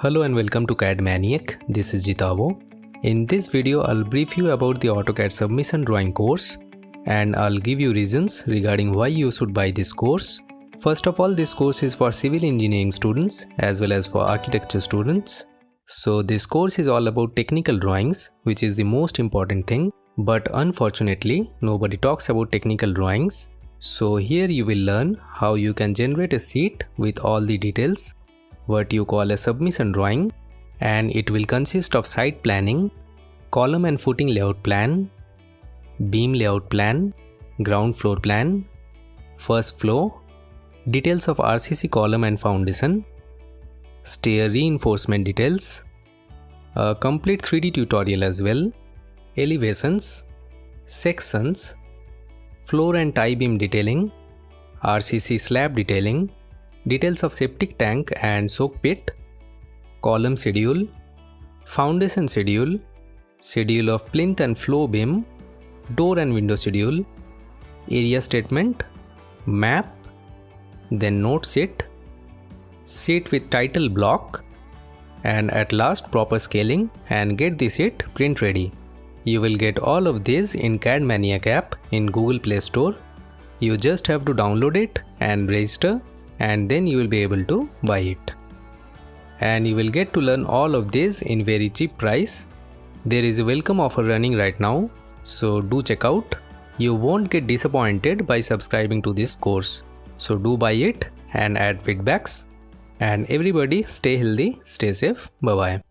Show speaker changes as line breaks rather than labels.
Hello and welcome to CAD Maniac. This is Jitavo. In this video, I'll brief you about the AutoCAD Submission Drawing course and I'll give you reasons regarding why you should buy this course. First of all, this course is for civil engineering students as well as for architecture students. So this course is all about technical drawings, which is the most important thing. But unfortunately, nobody talks about technical drawings. So here you will learn how you can generate a sheet with all the details, what you call a submission drawing, and it will consist of site planning, column and footing layout plan, beam layout plan, ground floor plan, first floor, details of RCC column and foundation, stair reinforcement details, a complete 3D tutorial as well, elevations, sections, floor and tie beam detailing, RCC slab detailing, details of septic tank and soak pit, column schedule, foundation schedule, schedule of plinth and floor beam, door and window schedule, area statement, map, then note sheet, sheet with title block, and at last proper scaling, and get the sheet print ready. You will get all of these in CAD Maniac app in Google Play Store. You just have to download it and register, and then you will be able to buy it. And you will get to learn all of this in very cheap price. There is a welcome offer running right now, so do check out. You won't get disappointed by subscribing to this course. So do buy it and add feedbacks. And everybody stay healthy, stay safe. Bye bye.